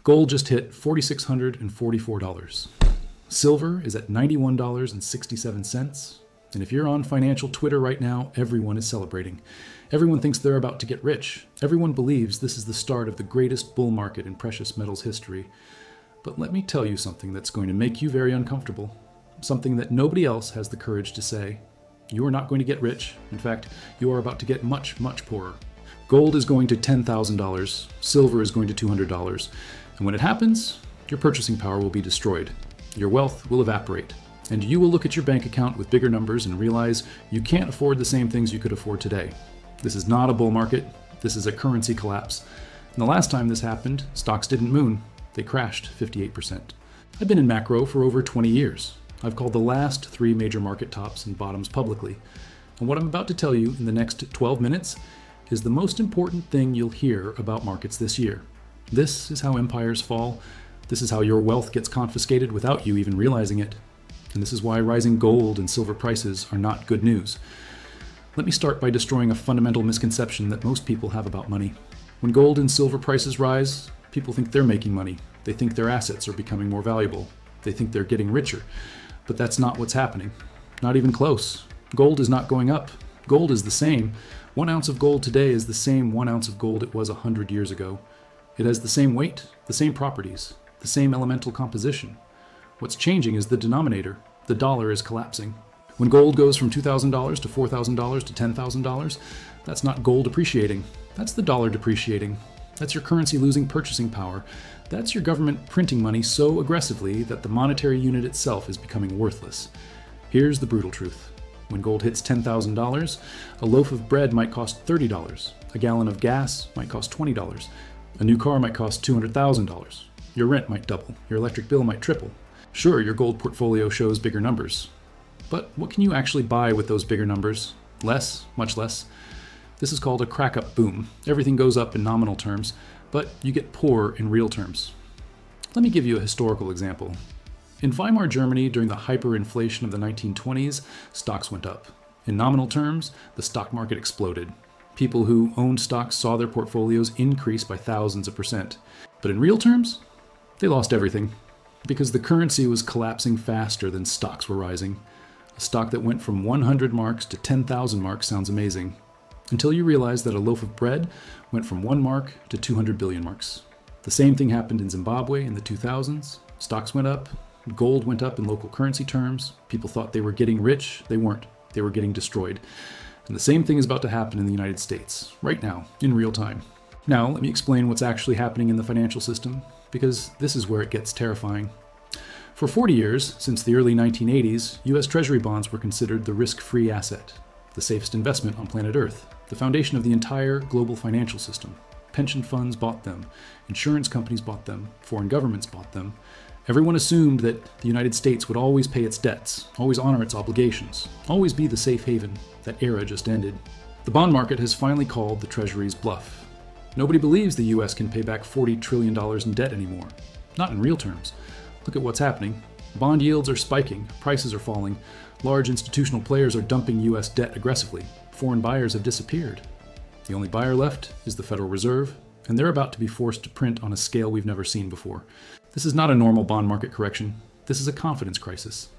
Gold just hit $4,644. Silver is at $91.67. And if you're on financial Twitter right now, everyone is celebrating. Everyone thinks they're about to get rich. Everyone believes this is the start of the greatest bull market in precious metals history. But let me tell you something that's going to make you very uncomfortable. Something that nobody else has the courage to say. You are not going to get rich. In fact, you are about to get much, much poorer. Gold is going to $10,000. Silver is going to $200. And when it happens, your purchasing power will be destroyed. Your wealth will evaporate. And you will look at your bank account with bigger numbers and realize you can't afford the same things you could afford today. This is not a bull market. This is a currency collapse. And the last time this happened, stocks didn't moon. They crashed 58%. I've been in macro for over 20 years. I've called the last 3 major market tops and bottoms publicly. And what I'm about to tell you in the next 12 minutes is the most important thing you'll hear about markets this year. This is how empires fall. This is how your wealth gets confiscated without you even realizing it. And this is why rising gold and silver prices are not good news. Let me start by destroying a fundamental misconception that most people have about money. When gold and silver prices rise, people think they're making money. They think their assets are becoming more valuable. They think they're getting richer. But that's not what's happening. Not even close. Gold is not going up. Gold is the same. 1 ounce of gold today is the same 1 ounce of gold it was 100 years ago. It has the same weight, the same properties, the same elemental composition. What's changing is the denominator. The dollar is collapsing. When gold goes from $2,000 to $4,000 to $10,000, that's not gold appreciating. That's the dollar depreciating. That's your currency losing purchasing power. That's your government printing money so aggressively that the monetary unit itself is becoming worthless. Here's the brutal truth. When gold hits $10,000, a loaf of bread might cost $30. A gallon of gas might cost $20. A new car might cost $200,000. Your rent might double. Your electric bill might triple. Sure, your gold portfolio shows bigger numbers. But what can you actually buy with those bigger numbers? Less, much less. This is called a crack-up boom. Everything goes up in nominal terms, but you get poor in real terms. Let me give you a historical example. In Weimar Germany, during the hyperinflation of the 1920s, stocks went up. In nominal terms, the stock market exploded. People who owned stocks saw their portfolios increase by thousands of percent. But in real terms, they lost everything. Because the currency was collapsing faster than stocks were rising. A stock that went from 100 marks to 10,000 marks sounds amazing. Until you realize that a loaf of bread went from 1 mark to 200 billion marks. The same thing happened in Zimbabwe in the 2000s. Stocks went up, gold went up in local currency terms. People thought they were getting rich. They weren't. They were getting destroyed. And the same thing is about to happen in the United States, right now, in real time. Now, let me explain what's actually happening in the financial system, because this is where it gets terrifying. For 40 years, since the early 1980s, U.S. Treasury bonds were considered the risk-free asset, the safest investment on planet Earth, the foundation of the entire global financial system. Pension funds bought them, insurance companies bought them, foreign governments bought them. Everyone assumed that the United States would always pay its debts, always honor its obligations, always be the safe haven. That era just ended. The bond market has finally called the Treasury's bluff. Nobody believes the U.S. can pay back $40 trillion in debt anymore. Not in real terms. Look at what's happening. Bond yields are spiking, prices are falling, large institutional players are dumping U.S. debt aggressively, foreign buyers have disappeared. The only buyer left is the Federal Reserve, and they're about to be forced to print on a scale we've never seen before. This is not a normal bond market correction. This is a confidence crisis.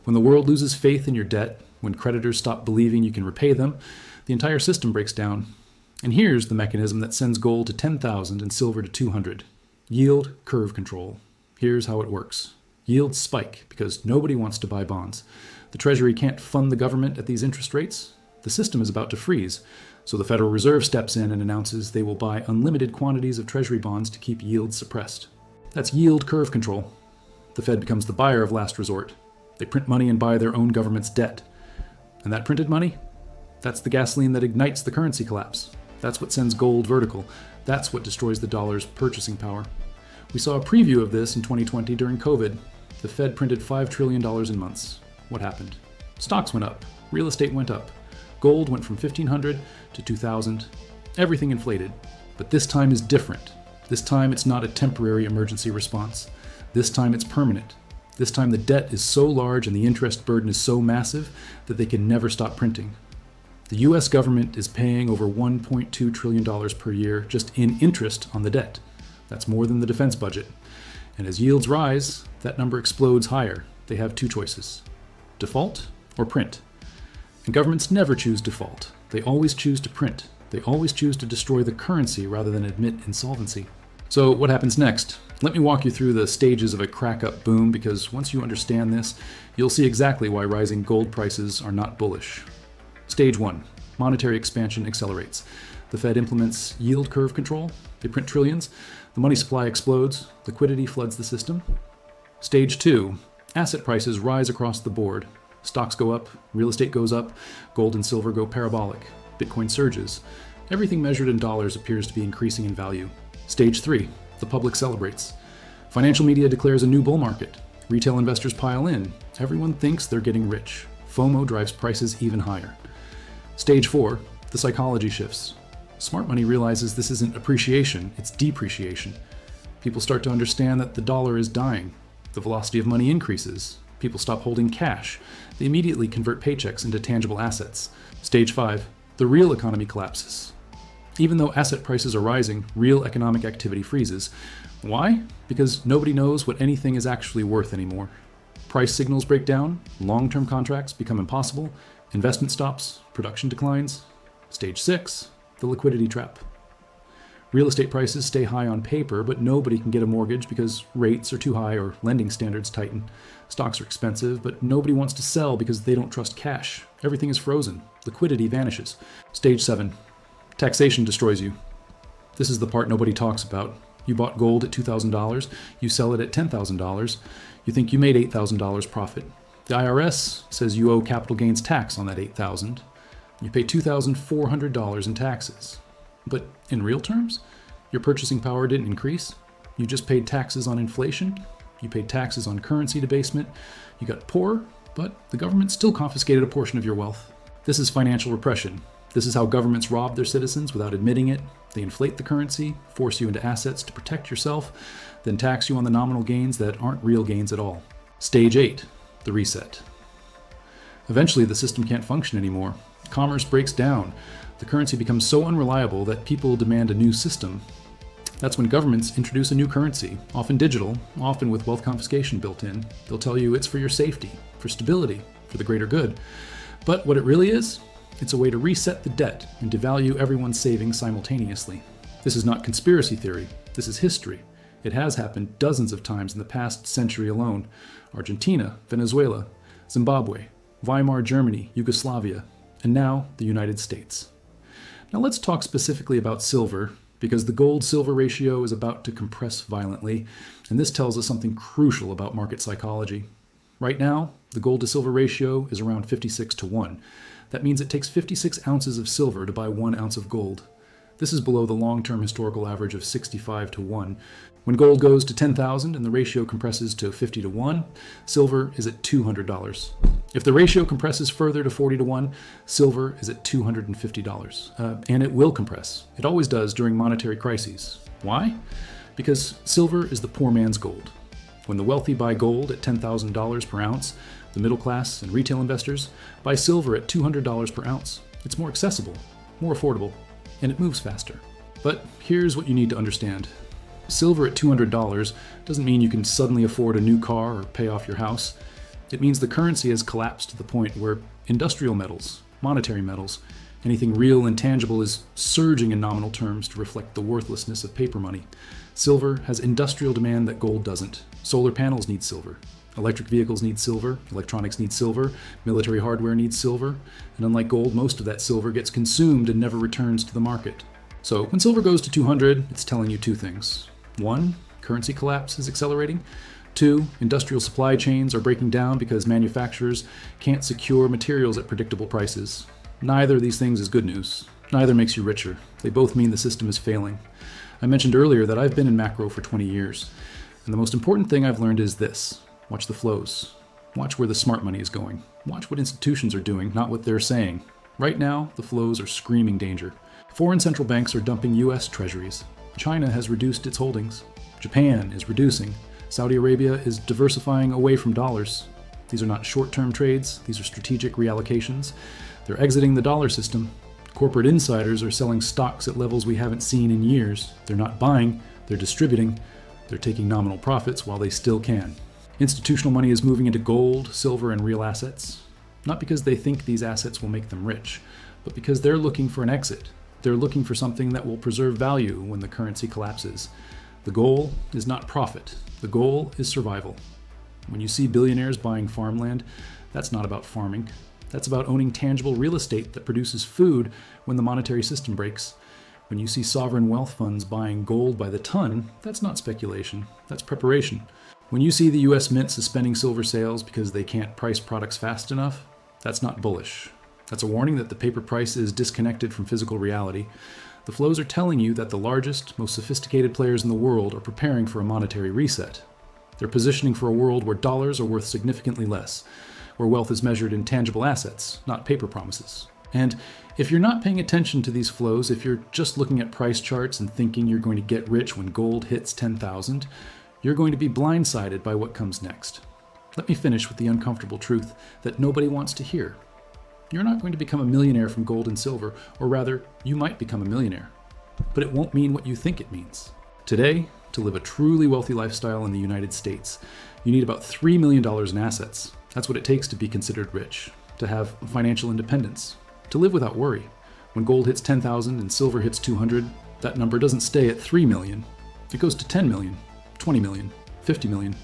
When the world loses faith in your debt, when creditors stop believing you can repay them, the entire system breaks down. And here's the mechanism that sends gold to 10,000 and silver to 200. Yield curve control. Here's how it works. Yields spike because nobody wants to buy bonds. The Treasury can't fund the government at these interest rates. The system is about to freeze, so the Federal Reserve steps in and announces they will buy unlimited quantities of Treasury bonds to keep yields suppressed. That's yield curve control. The Fed becomes the buyer of last resort. They print money and buy their own government's debt. And that printed money? That's the gasoline that ignites the currency collapse. That's what sends gold vertical. That's what destroys the dollar's purchasing power. We saw a preview of this in 2020 during COVID. The Fed printed $5 trillion in months. What happened? Stocks went up. Real estate went up. Gold went from 1,500 to 2,000. Everything inflated. But this time is different. This time it's not a temporary emergency response. This time it's permanent. This time the debt is so large and the interest burden is so massive that they can never stop printing. The US government is paying over $1.2 trillion per year just in interest on the debt. That's more than the defense budget. And as yields rise, that number explodes higher. They have two choices: default or print. And governments never choose default. They always choose to print. They always choose to destroy the currency rather than admit insolvency. So what happens next? Let me walk you through the stages of a crack-up boom, because once you understand this, you'll see exactly why rising gold prices are not bullish. Stage 1. Monetary expansion accelerates. The Fed implements yield curve control. They print trillions. The money supply explodes. Liquidity floods the system. Stage 2. Asset prices rise across the board. Stocks go up, real estate goes up, gold and silver go parabolic, Bitcoin surges. Everything measured in dollars appears to be increasing in value. Stage 3. The public celebrates. Financial media declares a new bull market. Retail investors pile in. Everyone thinks they're getting rich. FOMO drives prices even higher. Stage 4. The psychology shifts. Smart money realizes this isn't appreciation, it's depreciation. People start to understand that the dollar is dying. The velocity of money increases. People stop holding cash. They immediately convert paychecks into tangible assets. Stage 5. The real economy collapses. Even though asset prices are rising, real economic activity freezes. Why? Because nobody knows what anything is actually worth anymore. Price signals break down, long-term contracts become impossible, investment stops, production declines. Stage 6. The liquidity trap. Real estate prices stay high on paper, but nobody can get a mortgage because rates are too high or lending standards tighten. Stocks are expensive, but nobody wants to sell because they don't trust cash. Everything is frozen. Liquidity vanishes. Stage 7. Taxation destroys you. This is the part nobody talks about. You bought gold at $2,000. You sell it at $10,000. You think you made $8,000 profit. The IRS says you owe capital gains tax on that $8,000. You pay $2,400 in taxes. But in real terms, your purchasing power didn't increase. You just paid taxes on inflation. You paid taxes on currency debasement. You got poorer, but the government still confiscated a portion of your wealth. This is financial repression. This is how governments rob their citizens without admitting it. They inflate the currency, force you into assets to protect yourself, then tax you on the nominal gains that aren't real gains at all. Stage 8, the reset. Eventually, the system can't function anymore. Commerce breaks down. The currency becomes so unreliable that people demand a new system. That's when governments introduce a new currency, often digital, often with wealth confiscation built in. They'll tell you it's for your safety, for stability, for the greater good. But what it really is, it's a way to reset the debt and devalue everyone's savings simultaneously. This is not conspiracy theory. This is history. It has happened dozens of times in the past century alone. Argentina, Venezuela, Zimbabwe, Weimar Germany, Yugoslavia, and now the United States. Now let's talk specifically about silver, because the gold-silver ratio is about to compress violently, and this tells us something crucial about market psychology. Right now, the gold-to-silver ratio is around 56-1. That means it takes 56 ounces of silver to buy 1 ounce of gold. This is below the long-term historical average of 65-1. When gold goes to 10,000 and the ratio compresses to 50-1, silver is at $200. If the ratio compresses further to 40-1, silver is at $250. And it will compress. It always does during monetary crises. Why? Because silver is the poor man's gold. When the wealthy buy gold at $10,000 per ounce, the middle class and retail investors buy silver at $200 per ounce. It's more accessible, more affordable, and it moves faster. But here's what you need to understand. Silver at $200 doesn't mean you can suddenly afford a new car or pay off your house. It means the currency has collapsed to the point where industrial metals, monetary metals, anything real and tangible is surging in nominal terms to reflect the worthlessness of paper money. Silver has industrial demand that gold doesn't. Solar panels need silver. Electric vehicles need silver. Electronics need silver. Military hardware needs silver. And unlike gold, most of that silver gets consumed and never returns to the market. So when silver goes to 200, it's telling you two things. 1, currency collapse is accelerating. 2, industrial supply chains are breaking down because manufacturers can't secure materials at predictable prices. Neither of these things is good news. Neither makes you richer. They both mean the system is failing. I mentioned earlier that I've been in macro for 20 years. And the most important thing I've learned is this. Watch the flows. Watch where the smart money is going. Watch what institutions are doing, not what they're saying. Right now, the flows are screaming danger. Foreign central banks are dumping US treasuries. China has reduced its holdings. Japan is reducing. Saudi Arabia is diversifying away from dollars. These are not short-term trades. These are strategic reallocations. They're exiting the dollar system. Corporate insiders are selling stocks at levels we haven't seen in years. They're not buying, They're distributing, they're taking nominal profits while they still can. Institutional money is moving into gold, silver, and real assets, not because they think these assets will make them rich, but because they're looking for an exit. They're looking for something that will preserve value when the currency collapses. The goal is not profit. The goal is survival. When you see billionaires buying farmland, that's not about farming. That's about owning tangible real estate that produces food when the monetary system breaks. When you see sovereign wealth funds buying gold by the ton, that's not speculation. That's preparation. When you see the US Mint suspending silver sales because they can't price products fast enough, that's not bullish. That's a warning that the paper price is disconnected from physical reality. The flows are telling you that the largest, most sophisticated players in the world are preparing for a monetary reset. They're positioning for a world where dollars are worth significantly less, where wealth is measured in tangible assets, not paper promises. And if you're not paying attention to these flows, if you're just looking at price charts and thinking you're going to get rich when gold hits 10,000, you're going to be blindsided by what comes next. Let me finish with the uncomfortable truth that nobody wants to hear. You're not going to become a millionaire from gold and silver, or rather, you might become a millionaire. But it won't mean what you think it means. Today, to live a truly wealthy lifestyle in the United States, you need about $3 million in assets. That's what it takes to be considered rich, to have financial independence, to live without worry. When gold hits 10,000 and silver hits 200, that number doesn't stay at 3 million. It goes to 10 million. 20 million, 50 million,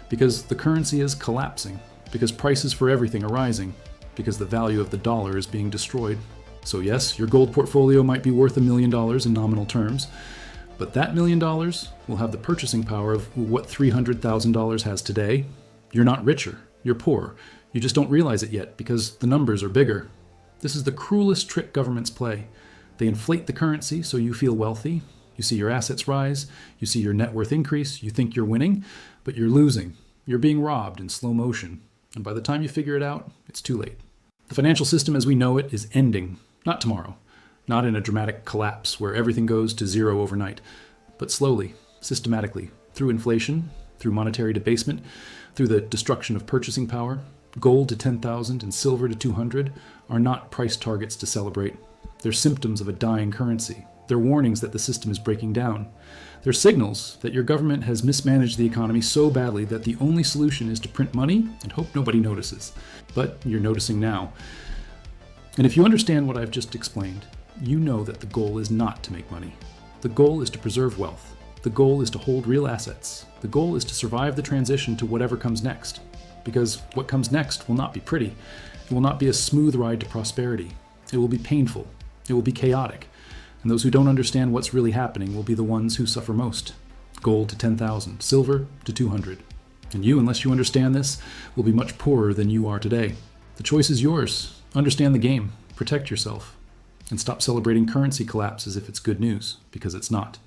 because the currency is collapsing, because prices for everything are rising, because the value of the dollar is being destroyed. So yes, your gold portfolio might be worth $1 million in nominal terms, but that $1 million will have the purchasing power of what $300,000 has today. You're not richer, you're poorer. You just don't realize it yet because the numbers are bigger. This is the cruelest trick governments play. They inflate the currency so you feel wealthy. You see your assets rise, you see your net worth increase, you think you're winning, but you're losing. You're being robbed in slow motion. And by the time you figure it out, it's too late. The financial system as we know it is ending, not tomorrow, not in a dramatic collapse where everything goes to zero overnight, but slowly, systematically, through inflation, through monetary debasement, through the destruction of purchasing power. Gold to 10,000 and silver to 200 are not price targets to celebrate. They're symptoms of a dying currency. They're warnings that the system is breaking down. They're signals that your government has mismanaged the economy so badly that the only solution is to print money and hope nobody notices. But you're noticing now. And if you understand what I've just explained, you know that the goal is not to make money. The goal is to preserve wealth. The goal is to hold real assets. The goal is to survive the transition to whatever comes next. Because what comes next will not be pretty. It will not be a smooth ride to prosperity. It will be painful. It will be chaotic. And those who don't understand what's really happening will be the ones who suffer most. Gold to 10,000, silver to 200. And you, unless you understand this, will be much poorer than you are today. The choice is yours. Understand the game, protect yourself, and stop celebrating currency collapse as if it's good news, because it's not.